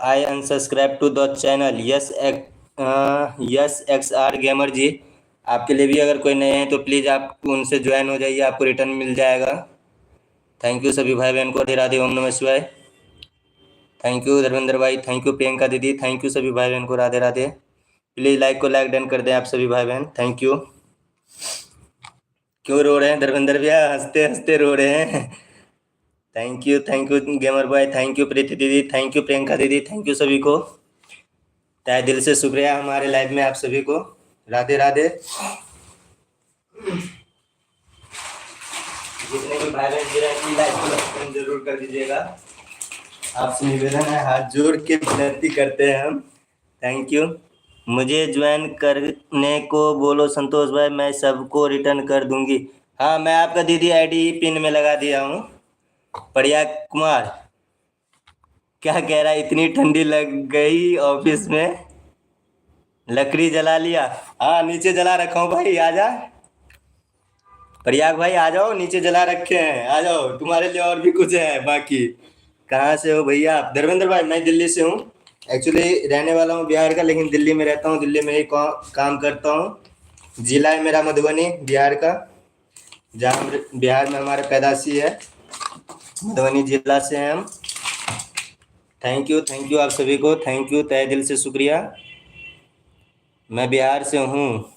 I unsubscribe to the channel S X R gamer ji. आपके लिए भी अगर कोई नए हैं तो प्लीज़ आप उनसे ज्वाइन हो जाइए, आपको रिटर्न मिल जाएगा। थैंक यू सभी भाई बहन को। राधे राधे, ओम नमः शिवाय। थैंक यू धर्मेंद्र भाई, थैंक यू प्रियंका दीदी, थैंक यू सभी भाई बहन को। राधे राधे। प्लीज़ लाइक को लाइक डन कर दें आप सभी भाई बहन, थैंक यू। क्यों रो रहे हैं धर्मेंद्र भैया, हंसते हंसते रो रहे हैं? Thank you gamer boy, thank you Preeti दीदी, थैंक यू प्रियंका दीदी, थैंक यू सभी को। तहे दिल से शुक्रिया हमारे लाइव में आप सभी को। राधे राधे। जितने भी भाई बहन जुड़े हैं लाइक को जरूर कर दीजिएगा। आपसे निवेदन है, हाथ जोड़ के विनती करते हैं हम। Thank you. मुझे ज्वाइन करने को बोलो संतोष भाई, मैं सबको रिटर्न कर दूंगी। हाँ, मैं आपका दीदी आईडी पिन में लगा दिया हूँ। प्रयाग कुमार क्या कह रहा है, इतनी ठंडी लग गई ऑफिस में, लकड़ी जला लिया? हाँ, नीचे जला रखा हूँ भाई, आ जा। प्रयाग भाई आ जाओ, नीचे जला रखे हैं, आ जाओ, तुम्हारे लिए और भी कुछ है बाकी। कहाँ से हो भैया आप? धर्मेंद्र भाई मैं दिल्ली से हूँ। एक्चुअली रहने वाला हूँ बिहार का, लेकिन दिल्ली में रहता हूँ, दिल्ली में ही काम करता हूँ। जिला है मेरा मधुबनी, बिहार का, जहाँ बिहार में हमारे पैदाशी है। मधुबनी जिला से हैं हम। थैंक यू आप सभी को, थैंक यू, तहे दिल से शुक्रिया। मैं बिहार से हूँ।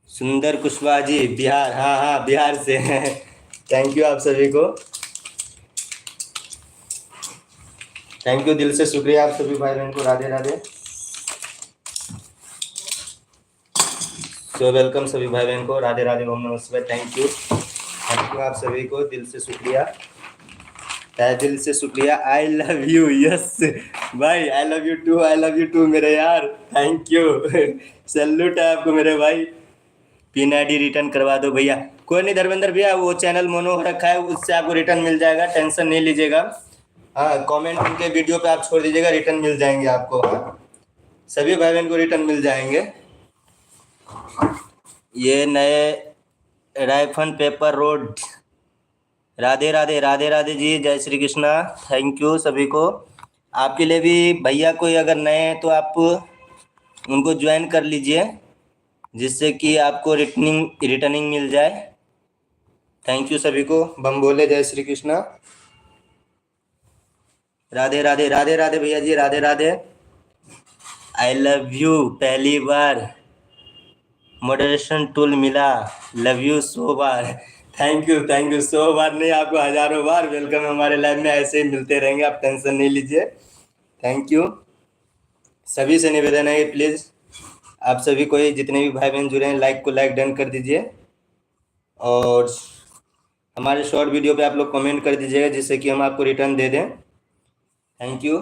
सुंदर कुशवाहा जी, बिहार, हाँ हाँ बिहार से हैं। थैंक यू आप सभी को, थैंक यू, दिल से शुक्रिया आप सभी भाई बहन को। राधे राधे। सो वेलकम सभी भाई बहन को। राधे राधे, ओम नमः शिवाय। थैंक यू आप सभी को, दिल से शुक्रिया, दिल से शुक्रिया। आई लव यू, यस भाई, आई लव यू टू मेरे यार, थैंक यू। सैल्यूट है आपको मेरे भाई। पिन आईडी रिटर्न करवा दो भैया। कोई नहीं धर्मेंद्र भैया, वो चैनल मोनो हो रखा है, उससे आपको रिटर्न मिल जाएगा, टेंशन नहीं लीजिएगा। हाँ, कमेंट उनके वीडियो पे आप छोड़ दीजिएगा, रिटर्न मिल जाएंगे आपको। हाँ, सभी भाई बहन को रिटर्न मिल जाएंगे। ये नए रायफन पेपर रोड। राधे राधे, राधे राधे जी, जय श्री कृष्णा। थैंक यू सभी को। आपके लिए भी भैया कोई अगर नए हैं तो आप उनको ज्वाइन कर लीजिए, जिससे कि आपको रिटर्निंग मिल जाए। थैंक यू सभी को। बम बोले, जय श्री कृष्णा। राधे राधे, राधे राधे भैया जी, Radhe Radhe. I love you पहली बार मॉडरेशन टूल मिला, लव यू 100 बार। थैंक यू 100 बार नहीं, आपको हजारों बार वेलकम। हमारे लाइव में ऐसे ही मिलते रहेंगे, आप टेंशन नहीं लीजिए। Thank you. सभी से निवेदन है कि प्लीज़ आप सभी को, जितने भी भाई बहन जुड़े हैं, लाइक को लाइक डन कर दीजिए, और हमारे शॉर्ट वीडियो पे आप लोग कमेंट कर दीजिएगा, जिससे कि हम आपको रिटर्न दे दें। Thank you.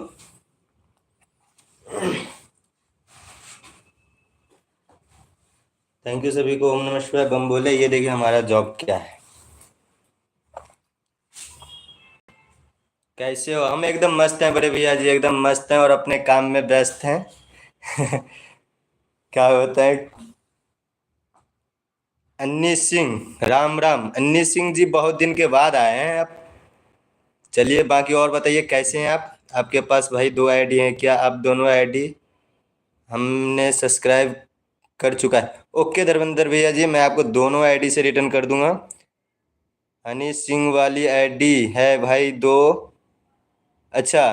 थैंक यू सभी को। ओम नमः शिवाय। बम बोले। ये देखिए हमारा जॉब क्या है। कैसे हो? हम एकदम मस्त हैं बड़े भैया जी, एकदम मस्त हैं और अपने काम में व्यस्त हैं। क्या होता है? अन्नी सिंह, राम राम। अन्नी सिंह जी बहुत दिन के बाद आए हैं आप। चलिए बाकी और बताइए, कैसे हैं आप? आपके पास भाई 2 आईडी हैं क्या? आप दोनों आईडी हमने सब्सक्राइब कर चुका है। ओके धर्मेंद्र भैया जी, मैं आपको दोनों आईडी से रिटर्न कर दूंगा। हनी सिंह वाली आईडी है भाई 2। अच्छा,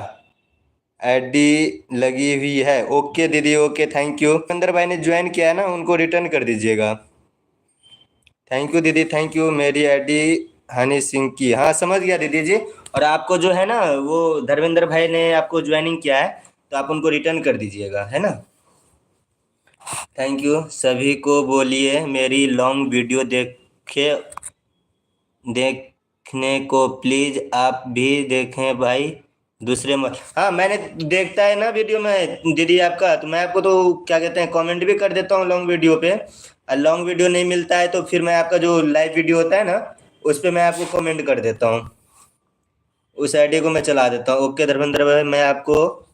आईडी लगी हुई है। ओके दीदी, ओके, थैंक यू। धर्मेंद्र भाई ने ज्वाइन किया है ना, उनको रिटर्न कर दीजिएगा। थैंक यू दीदी, थैंक यू। मेरी आईडी हनी सिंह की, हाँ समझ गया दीदी जी। और आपको जो है ना, वो धर्मेंद्र भाई ने आपको ज्वाइनिंग किया है, तो आप उनको रिटर्न कर दीजिएगा, है ना। थैंक यू सभी को। बोलिए मेरी लॉन्ग वीडियो देखने को प्लीज़ आप भी देखें भाई, दूसरे मत। हाँ, मैंने देखता है ना वीडियो में दीदी आपका, तो मैं आपको तो क्या कहते हैं, कमेंट भी कर देता हूँ लॉन्ग वीडियो पे। और लॉन्ग वीडियो नहीं मिलता है तो फिर मैं आपका जो लाइव वीडियो होता है ना, उस पर मैं आपको कमेंट कर देता हूँ, उस आईडी को मैं चला देता हूँ। ओके धर्मेंद्र भाई, मैं आपको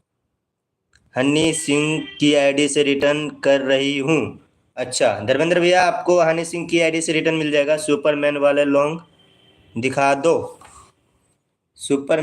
हनी सिंह की आईडी से रिटर्न कर रही हूँ। अच्छा धर्मेंद्र भैया, आपको हनी सिंह की आईडी से रिटर्न मिल जाएगा। सुपरमैन वाले लॉन्ग दिखा दो। सुपर